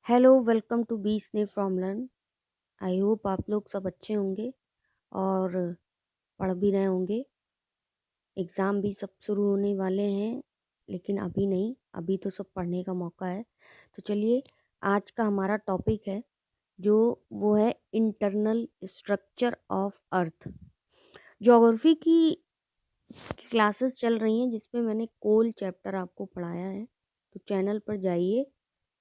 Hello, welcome to B स्ने from learn. I hope आप लोग सब अच्छे होंगे और पढ़ भी रहे होंगे। एग्ज़ाम भी सब शुरू होने वाले हैं, लेकिन अभी नहीं, अभी तो सब पढ़ने का मौका है। तो चलिए, आज का हमारा टॉपिक है जो वो है internal structure of earth. Geography की क्लासेस चल रही हैं जिसमें मैंने कोल चैप्टर आपको पढ़ाया है। तो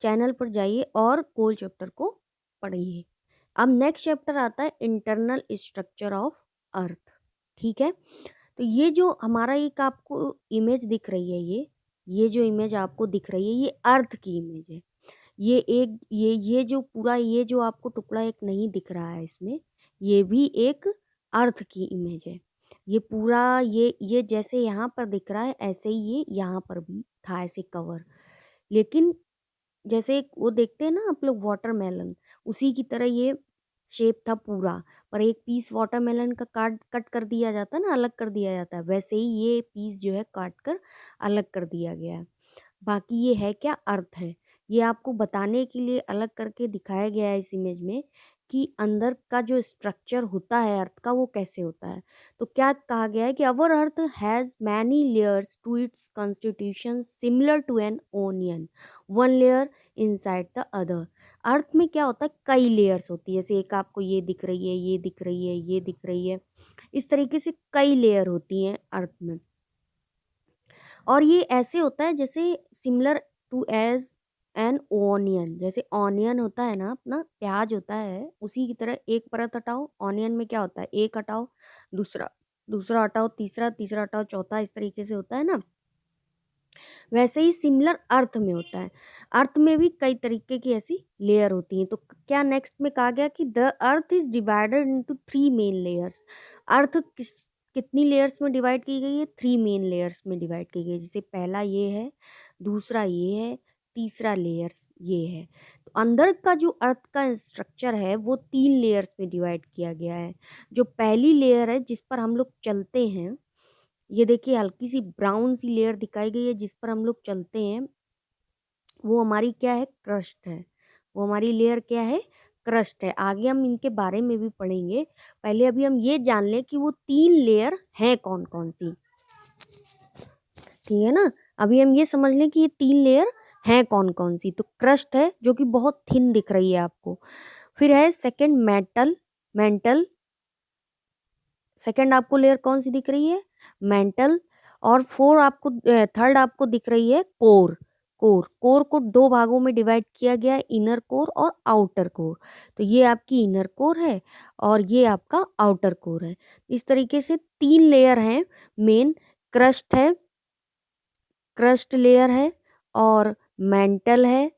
चैनल पर जाइए और कोल चैप्टर को पढ़िए। अब नेक्स्ट चैप्टर आता है इंटरनल स्ट्रक्चर ऑफ अर्थ। ठीक है, तो ये जो हमारा एक आपको इमेज दिख रही है, ये जो इमेज आपको दिख रही है ये अर्थ की इमेज है। ये जो पूरा ये जो आपको टुकड़ा एक नहीं दिख रहा है इसमें, ये भी एक अर्थ की इमेज है। ये पूरा ये जैसे यहाँ पर दिख रहा है ऐसे ही ये यहाँ पर भी था ऐसे कवर। लेकिन जैसे एक वो देखते हैं ना आप लोग वाटरमेलन, उसी की तरह ये शेप था पूरा। पर एक पीस वाटरमेलन का कट कर दिया जाता है ना, अलग कर दिया जाता है, वैसे ही ये पीस जो है काट कर अलग कर दिया गया है। बाकी ये है क्या, अर्थ है। ये आपको बताने के लिए अलग करके दिखाया गया है इस इमेज में कि अंदर का जो स्ट्रक्चर होता है अर्थ का वो कैसे होता है। तो क्या कहा गया है कि our earth has many layers to its constitution similar to an onion, one layer inside the other. Earth में क्या होता है, कई लेयर्स होती है। जैसे एक आपको ये दिख रही है, ये दिख रही है, ये दिख रही है, इस तरीके से कई लेयर होती हैं अर्थ में। और ये ऐसे होता है जैसे similar to as an onion. जैसे ऑनियन होता है ना, अपना प्याज होता है, उसी की तरह एक परत हटाओ, ऑनियन में क्या होता है, एक हटाओ, दूसरा दूसरा हटाओ, तीसरा तीसरा हटाओ, चौथा, इस तरीके से होता है ना। वैसे ही सिमिलर अर्थ में होता है। अर्थ में भी कई तरीके की ऐसी लेयर होती हैं। तो क्या नेक्स्ट में कहा गया कि the earth is divided into 3 main layers. Earth कितनी लेयर्स में डिवाइड की गई है, 3 मेन लेयर्स में डिवाइड की गई है। जैसे पहला ये है, दूसरा ये है, तीसरा लेयर्स ये है। तो अंदर का जो अर्थ का स्ट्रक्चर है वो 3 लेयर्स में डिवाइड किया गया है। जो पहली लेयर है जिस पर हम लोग चलते हैं, ये देखिए हल्की सी ब्राउन सी लेयर दिखाई गई है जिस पर हम लोग चलते हैं, वो हमारी क्या है, क्रस्ट है। वो हमारी लेयर क्या है, क्रस्ट है। आगे हम इनके बारे में भी पढ़ेंगे। पहले अभी हम ये जान लें कि वो 3 लेयर हैं कौन कौन सी। ठीक है ना, अभी हम ये समझ लें कि ये 3 लेयर हैं कौन कौन सी। तो क्रस्ट है जो कि बहुत थिन दिख रही है आपको। फिर है सेकंड मेंटल। सेकंड आपको लेयर कौन सी दिख रही है, मेंटल। और थर्ड आपको दिख रही है कोर। कोर को 2 भागों में डिवाइड किया गया है, इनर कोर और आउटर कोर। तो ये आपकी इनर कोर है और ये आपका आउटर कोर है। इस तरीके से 3 लेयर हैं मेन। क्रस्ट है, क्रस्ट लेयर है, और मेंटल है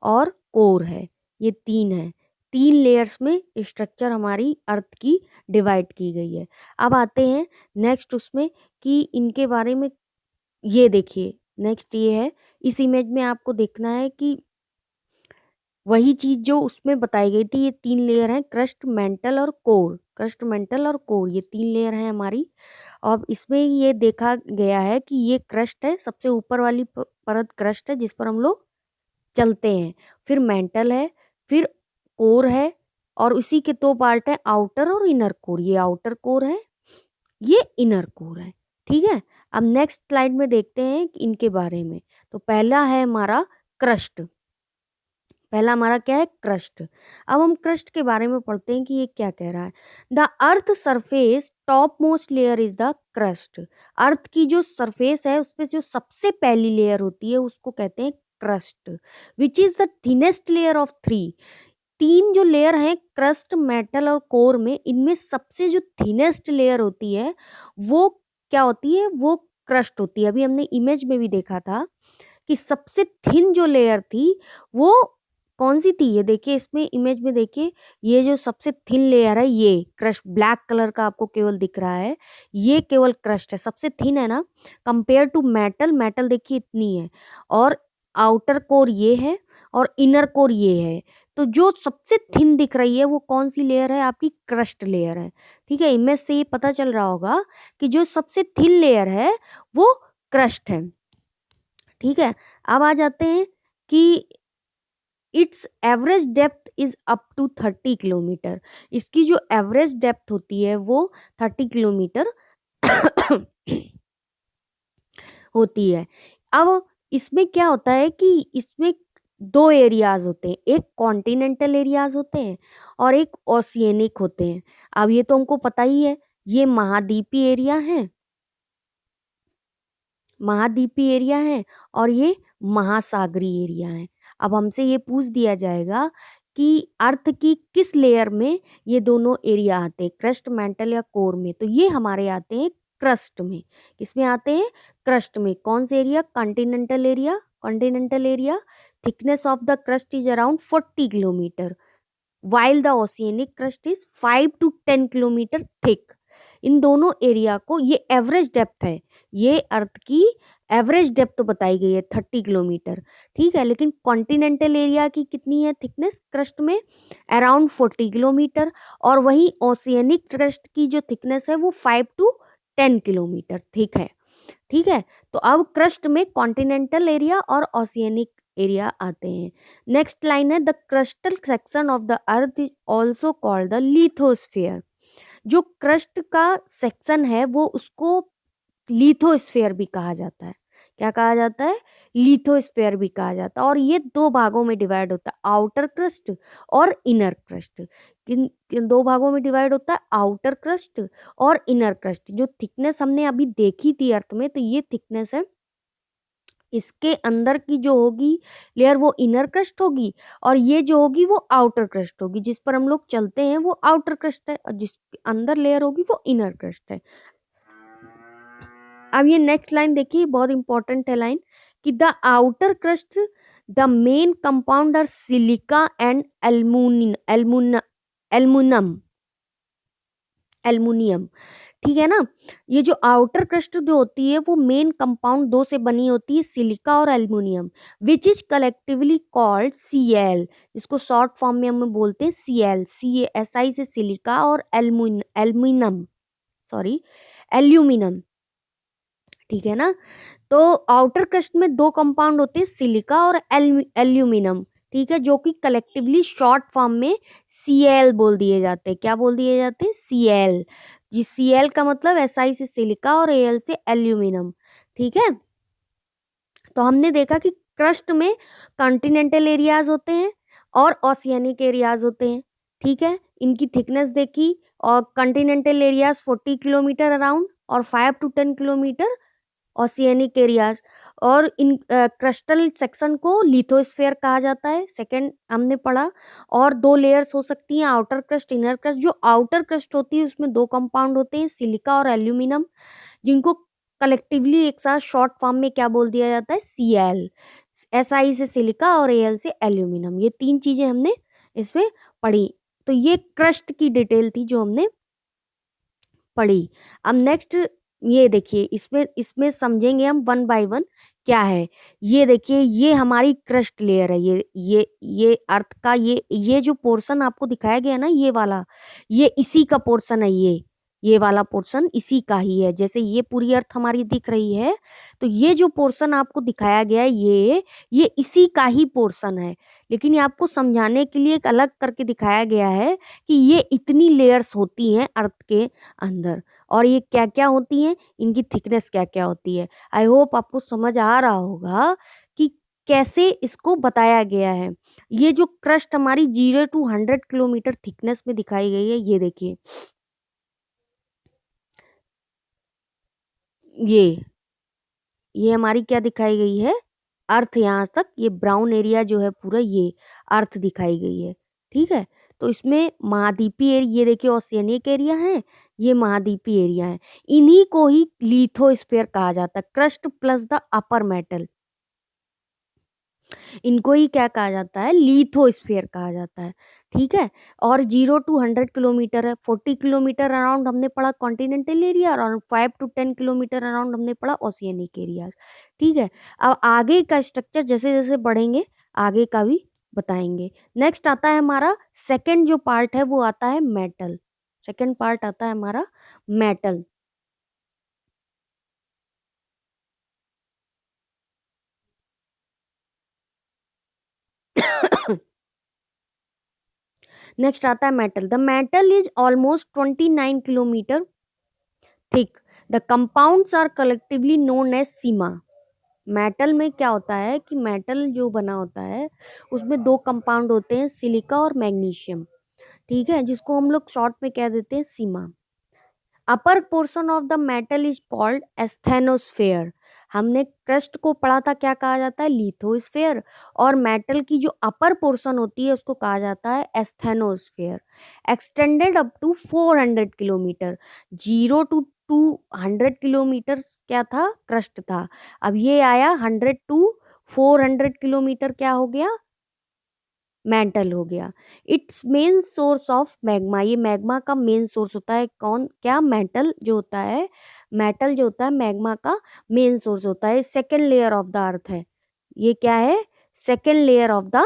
और कोर है। ये 3 है। 3 लेयर्स में स्ट्रक्चर हमारी अर्थ की डिवाइड की गई है। अब आते हैं नेक्स्ट उसमें कि इनके बारे में। ये देखिए नेक्स्ट ये है, इस इमेज में आपको देखना है कि वही चीज जो उसमें बताई गई थी। ये 3 लेयर हैं, क्रस्ट मेंटल और कोर। क्रस्ट मेंटल और कोर ये 3 लेयर हैं हमारी। अब इसमें ये देखा गया है कि ये क्रस्ट है, सबसे ऊपर वाली परत क्रस्ट है जिस पर हम लोग चलते हैं। फिर मेंटल है, फिर कोर है, और उसी के 2 पार्ट है, आउटर और इनर कोर। ये आउटर कोर है, ये इनर कोर है। ठीक है, अब नेक्स्ट स्लाइड में देखते हैं कि इनके बारे में। तो पहला है हमारा क्रस्ट। पहला हमारा क्या है, क्रस्ट। अब हम क्रस्ट के बारे में पढ़ते हैं कि ये क्या कह रहा है। The earth surface top most layer is the crust. Earth की जो सरफेस है उसपे जो सबसे पहली लेयर होती है उसको कहते हैं crust, which is the thinnest layer of 3। 3 जो लेयर हैं क्रस्ट, मेटल और कोर में, इनमें सबसे जो थिनेस्ट लेयर होती है वो क्या होती है, वो क्रस्ट होती है। अभी हमने इमेज में भी देखा था कि सबसे थिन जो लेयर थी वो कौन सी थी। ये देखिए इसमें इमेज में देखिए, ये जो सबसे थिन लेयर है ये क्रस्ट, ब्लैक कलर का आपको केवल दिख रहा है, ये केवल क्रस्ट है, सबसे थिन है ना। कंपेयर टू मेटल, मेटल देखिए इतनी है, और आउटर कोर ये है और इनर कोर ये है। तो जो सबसे थिन दिख रही है वो कौन सी लेयर है, आपकी क्रस्ट लेयर है। ठीक है, इमेज से ये पता चल रहा होगा कि जो सबसे थिन लेयर है वो क्रस्ट है। ठीक है, अब आ जाते हैं कि it's average depth is up to 30 kilometre. इसकी जो एवरेज डेप्थ होती है वो 30 किलोमीटर होती है। अब इसमें क्या होता है कि इसमें दो एरियाज होते हैं, एक कॉन्टिनेंटल एरियाज होते हैं और एक ओशियनिक होते हैं। अब ये तो हमको पता ही है, ये महाद्वीपीय एरिया है, महाद्वीपीय एरिया है और ये महासागरीय एरिया है। अब हमसे ये पूछ दिया जाएगा कि अर्थ की किस लेयर में ये दोनों एरिया आते हैं, क्रस्ट, मेंटल या कोर में। तो ये हमारे आते हैं क्रस्ट में। किसमें आते हैं? क्रस्ट में। कौन से area? Continental area. Continental area, thickness of the crust is around 40 kilometre, while the oceanic crust is 5 to 10 kilometre thick. इन दोनों एरिया को, ये एवरेज डेप्थ है, ये अर्थ की एवरेज डेप्थ बताई गई है 30 किलोमीटर, ठीक है। लेकिन कॉन्टिनेंटल एरिया की कितनी है थिकनेस क्रस्ट में? Around 40 kilometre. और वहीं ओशियनिक क्रस्ट की जो थिकनेस है वो 5 to 10 किलोमीटर थिक है, ठीक है। तो अब क्रस्ट में कॉन्टिनेंटल एरिया और ओशियनिक एरिया आते हैं। नेक्स्ट लाइन है, the crustal section of the earth is also called the lithosphere. जो क्रस्ट का सेक्शन है वो उसको लिथोस्फेयर भी कहा जाता है। क्या कहा जाता है? लिथोस्फेयर भी कहा जाता है। और ये दो भागों में डिवाइड होता है, आउटर क्रस्ट और इनर क्रस्ट। किन दो भागों में डिवाइड होता है? आउटर क्रस्ट और इनर क्रस्ट। जो थिकनेस हमने अभी देखी थी अर्थ में, तो ये थिकनेस है, इसके अंदर की जो होगी लेयर वो इनर क्रस्ट होगी और ये जो होगी वो आउटर क्रस्ट होगी। जिस पर हम लोग चलते हैं वो आउटर क्रस्ट है और जिसके अंदर लेयर होगी वो इनर क्रस्ट है। अब ये नेक्स्ट लाइन देखिए, बहुत इंपॉर्टेंट है लाइन, कि the outer crust the main compound are silica and aluminium, aluminium, ठीक है ना। ये जो आउटर क्रस्ट जो होती है वो मेन कंपाउंड दो से बनी होती है, सिलिका और aluminium, which is collectively called Cl। इसको शॉर्ट फॉर्म में हम बोलते हैं Cl, CaSi से सिलिका और एल्युमिनियम, सॉरी एल्यूमिनियम, ठीक है ना। तो आउटर क्रस्ट में दो कंपाउंड होते हैं, सिलिका और एल्यूमिनियम, ठीक है, जो कि कलेक्टिवली शॉर्ट फॉर्म में Cl बोल दिए जाते हैं। क्या बोल दिए जाते हैं? Cl। जी, Cl का मतलब Si से सिलिका और Al से एल्यूमिनियम, ठीक है। तो हमने देखा कि क्रस्ट में कॉन्टिनेंटल एरियाज होते हैं और ओशियनिक एरियाज होते हैं, ठीक है। इनकी थिकनेस देखी, और कॉन्टिनेंटल एरियाज 40 किलोमीटर अराउंड और 5 to 10 किलोमीटर ओशियनिक एरियाज। और इन क्रस्टल सेक्शन को लिथोस्फेयर कहा जाता है, सेकंड हमने पढ़ा। और दो लेयर्स हो सकती हैं, आउटर क्रस्ट, इनर क्रस्ट। जो आउटर क्रस्ट होती है उसमें दो कंपाउंड होते हैं, सिलिका और एल्यूमिनियम, जिनको कलेक्टिवली एक साथ शॉर्ट फॉर्म में क्या बोल दिया जाता है? Cl। Si से सिलिका और Al से एल्यूमिनियम, ये तीन चीजें हमने इसमें पढ़ी। तो ये क्रस्ट की डिटेल थी जो हमने पढ़ी। अब नेक्स्ट ये देखिए, इसमें इसमें समझेंगे हम वन बाय वन क्या है। ये देखिए, ये हमारी क्रस्ट लेयर है, ये अर्थ का ये जो पोर्शन आपको दिखाया गया ना, ये वाला, ये इसी का पोर्शन है, ये वाला पोर्शन इसी का ही है। जैसे ये पूरी अर्थ हमारी दिख रही है, तो ये जो पोर्शन आपको दिखाया गया है ये इसी का ही पोर्शन है। लेकिन ये आपको समझाने के लिए एक अलग करके दिखाया गया है कि ये इतनी लेयर्स होती हैं अर्थ के अंदर, और ये क्या क्या होती हैं, इनकी थिकनेस क्या क्या होती है। आई होप आपको समझ आ रहा होगा कि कैसे इसको बताया गया है। ये जो क्रस्ट हमारी 0 to 100 किलोमीटर थिकनेस में दिखाई गई है, ये देखिए, ये हमारी क्या दिखाई गई है? अर्थ। यहाँ तक ये ब्राउन एरिया जो है पूरा, ये अर्थ दिखाई गई है, ठीक है। तो इसमें महाद्वीपीय एरिया, ये देखिए ओशियनिक एरिया है, ये महाद्वीपीय एरिया है। इन्हीं को ही लिथोस्फीयर कहा जाता है, crust plus the upper metal, इनको ही क्या कहा जाता है? लिथोस्फीयर कहा जाता है, ठीक है। और 0 to 100 किलोमीटर है, 40 किलोमीटर अराउंड हमने पढ़ा कॉन्टिनेंटल एरिया, और 5 to 10 किलोमीटर अराउंड हमने पढ़ा ओशियनिक एरिया, ठीक है। अब आगे का स्ट्रक्चर जैसे जैसे बढ़ेंगे आगे का भी बताएंगे। नेक्स्ट आता है हमारा सेकंड जो पार्ट है, वो आता है मेटल। सेकंड पार्ट आता है हमारा मेटल। नेक्स्ट आता है metal. The metal is almost 29 kilometre thick. The compounds are collectively known as sima. Metal में क्या होता है कि मेटल जो बना होता है उसमें दो कंपाउंड होते हैं, सिलिका और मैग्नीशियम, ठीक है, जिसको हम लोग शॉर्ट में कह देते हैं सीमा। Upper portion of the metal is called asthenosphere. हमने क्रस्ट को पढ़ा था, क्या कहा जाता है, लिथोस्फेयर, और मेटल की जो अपर पोर्शन होती है उसको कहा जाता है asthenosphere. Extended up to 400 kilometre. 0 to 200 kilometre क्या था, क्रस्ट था। अब ये आया 100 to 400 किलोमीटर, क्या हो गया, मेंटल हो गया। It's main source of magma. ये मैग्मा का मेन सोर्स होता है, कौन, क्या, मेटल जो होता है, मेटल जो होता है मैग्मा का मेन सोर्स होता है। Second layer of the earth है, ये क्या है, second layer of the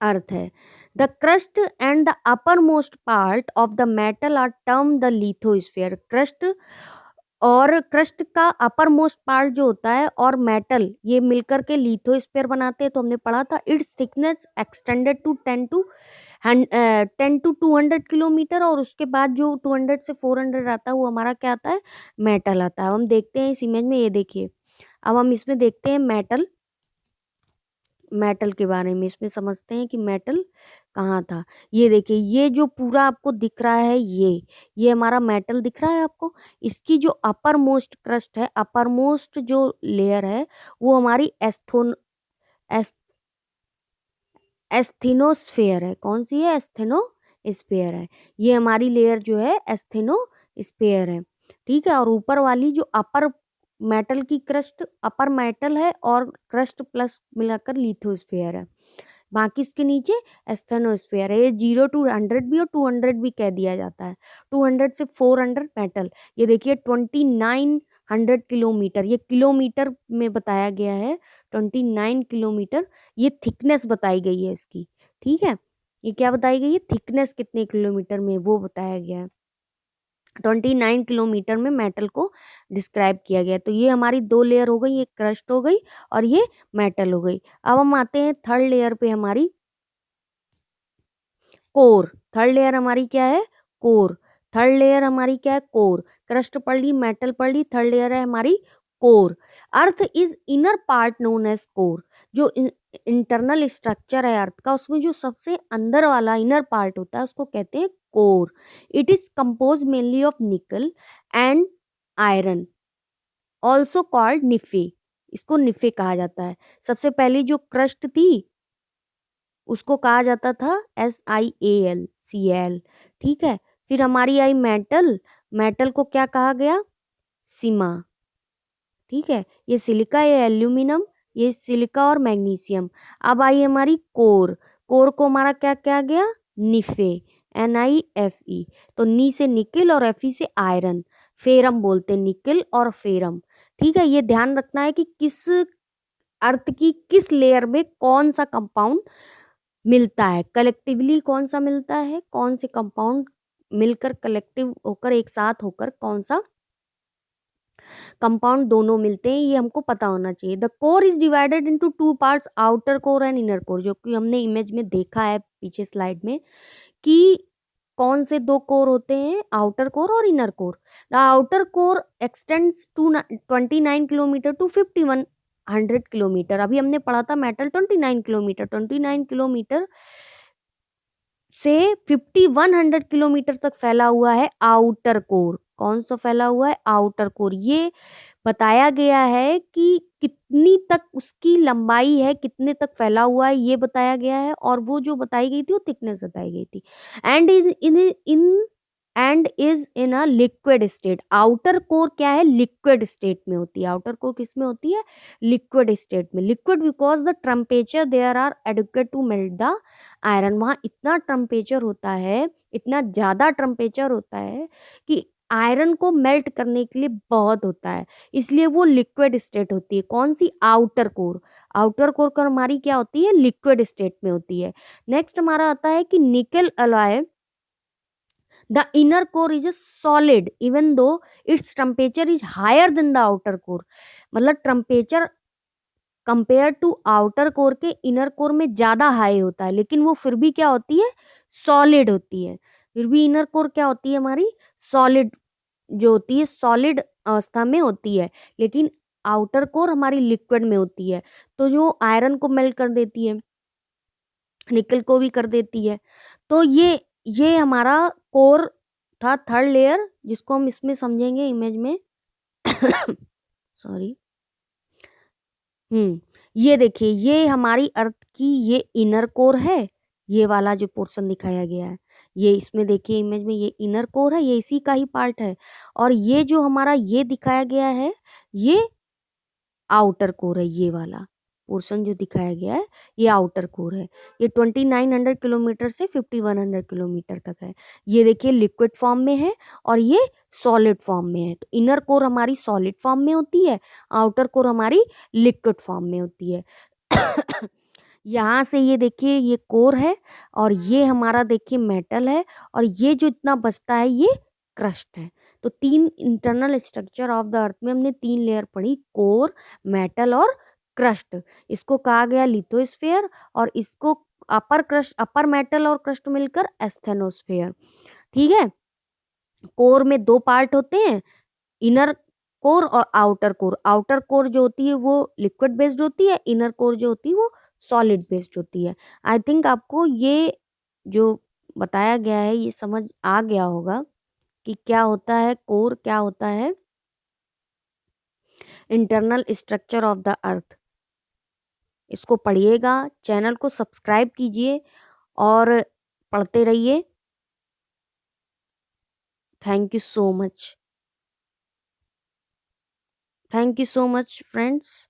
earth है। The crust and the upper most part of the mantle are term the lithosphere. Crust और क्रस्ट का अपर मोस्ट पार्ट जो होता है और मेटल, ये मिलकर के लिथोस्फेयर बनाते हैं। तो हमने पढ़ा था its thickness extended to 10 to 200 kilometre, और उसके बाद जो 200 से 400 आता है वो हमारा क्या आता है, मेटल आता है। हम देखते हैं इस इमेज में, ये देखिए, अब हम इसमें देखते हैं मेटल, मेटल के बारे में इसमें समझते हैं कि मेटल कहाँ था। ये देखिए, ये जो पूरा आपको दिख रहा है, ये हमारा मेटल दिख रहा है आपको। इसकी जो अपर मोस्ट क्रस्ट है, अपर मोस्ट जो लेयर है, वो हमारी एस्थेनोस्फेयर है। कौन सी है, एस्थेनोस्फेयर है। ये हमारी लेयर जो है एस्थेनोस्फेयर है, ठीक है। और ऊपर वाली जो अपर मेटल की क्रस्ट, अपर मेटल है और क्रस्ट प्लस मिलाकर लिथोस्फेयर है। बाकी इसके नीचे एस्थेनोस्फेयर है। ये 0 to 100 भी और 200 भी कह दिया जाता है। 200 से 400 मेटल। ये देखिए 2900 किलोमीटर, ये किलोमीटर में बताया गया है, 29 किलोमीटर। ये थिकनेस बताई गई है इसकी, ठीक है। ये क्या बताई गई है, थिकनेस कितने किलोमीटर में वो बताया गया है। 29 किलोमीटर में मेटल को डिस्क्राइब किया गया। तो ये हमारी दो लेयर हो गई, ये क्रस्ट हो गई और ये मेटल हो गई। अब हम आते हैं थर्ड लेयर पे, हमारी कोर। थर्ड लेयर हमारी क्या है, कोर। थर्ड लेयर हमारी क्या है, कोर। क्रस्ट पढ़ ली, मेटल पढ़ ली, थर्ड लेयर है हमारी core. Earth is inner part known as core. जो इंटरनल स्ट्रक्चर है अर्थ का, उसमें जो सबसे अंदर वाला इनर पार्ट होता है उसको कहते हैं core. It is compose mainly of nickel and iron, also called nife. इसको निफे कहा जाता है। सबसे पहली जो क्रस्ट थी उसको कहा जाता था SiAl, ठीक है। फिर हमारी आई मेटल, मेटल को क्या कहा गया, सीमा, ठीक है। ये सिलिका, ये एल्यूमिनियम, ये सिलिका और मैग्नीशियम। अब आई हमारी कोर, कोर को हमारा क्या क्या गया, निफे, NiFe। तो नी से निकिल और Fe से आयरन, फेरम बोलते हैं, निकिल और फेरम, ठीक है। ये ध्यान रखना है कि किस अर्थ की किस लेयर में कौन सा कंपाउंड मिलता है, कलेक्टिवली कौन सा मिलता है, कौन से कंपाउंड मिलकर कलेक्टिव होकर एक साथ होकर कौन सा कंपाउंड दोनों मिलते हैं, ये हमको पता होना चाहिए। The core is divided into two parts, outer core and inner core, जो कि हमने इमेज में देखा है पीछे स्लाइड में कि कौन से दो कोर होते हैं, आउटर कोर और inner core. The outer core extends to 29 kilometre to 5100 kilometre. अभी हमने पढ़ा था मेटल 29 किलोमीटर, 29 किलोमीटर से 5100 किलोमीटर तक फैला हुआ है आउटर कोर। कौन सा फैला हुआ है, आउटर कोर। ये बताया गया है कि कितनी तक उसकी लंबाई है, कितने तक फैला हुआ है, ये बताया गया है। और वो जो बताई गई थी वो थिकनेस बताई गई थी। And is in a liquid state. Outer core क्या है, लिक्विड स्टेट में होती है। आउटर कोर किस में होती है, लिक्विड स्टेट में। Liquid because the temperature there are adequate to melt the iron. वहाँ इतना टेम्परेचर होता है, इतना ज़्यादा टेम्परेचर होता है कि आयरन को मेल्ट करने के लिए बहुत होता है, इसलिए वो लिक्विड स्टेट होती है। कौन सी, आउटर कोर। आउटर कोर का हमारी क्या होती है, लिक्विड स्टेट में होती है। नेक्स्ट हमारा आता है कि nickel alloy, the inner core is a solid even though its temperature is higher than the outer core. मतलब temperature compare to outer core के इनर कोर में ज़्यादा हाई होता है, लेकिन वो फिर भी क्या होती है, सॉलिड होती है। फिर भी इनर कोर क्या होती है हमारी, सॉलिड जो होती है, सॉलिड अवस्था में होती है, लेकिन आउटर कोर हमारी लिक्विड में होती है। तो जो आयरन को मेल्ट कर देती है, निकल को भी कर देती है। तो ये हमारा कोर था, थर्ड लेयर, जिसको हम इसमें समझेंगे इमेज में। सॉरी। ये देखिए, ये हमारी अर्थ की ये इनर कोर है, ये वाला जो पोर्शन दिखाया गया है, ये इसमें देखिए इमेज में, ये इनर कोर है, ये इसी का ही पार्ट है। और ये जो हमारा ये दिखाया गया है, ये आउटर कोर है, ये वाला पोर्शन जो दिखाया गया है, ये आउटर कोर है। ये 2900 किलोमीटर से 5100 किलोमीटर तक है। ये देखिए लिक्विड फॉर्म में है और ये सॉलिड फॉर्म में है। तो इनर कोर हमारी सॉलिड फॉर्म में होती है, आउटर कोर हमारी लिक्विड फॉर्म में होती है। यहाँ से ये देखिए, ये कोर है और ये हमारा देखिए मेटल है, और ये जो इतना बचता है ये क्रस्ट है। तो 3 इंटरनल स्ट्रक्चर ऑफ द अर्थ में हमने 3 लेयर पढ़ी, कोर, मेटल और क्रस्ट। इसको कहा गया लिथोस्फेयर, और इसको अपर क्रस्ट, अपर मेटल और क्रस्ट मिलकर एस्थेनोस्फेयर। ठीक है। कोर में 2 पार्ट होते हैं, इनर कोर और आउटर कोर। आउटर कोर जो होती है वो लिक्विड बेस्ड होती है, इनर कोर जो होती है वो सॉलिड बेस्ड होती है। आई थिंक आपको ये जो बताया गया है ये समझ आ गया होगा कि क्या होता है कोर, क्या होता है इंटरनल स्ट्रक्चर ऑफ द अर्थ। इसको पढ़िएगा, चैनल को सब्सक्राइब कीजिए और पढ़ते रहिए। Thank you so much. Thank you so much friends.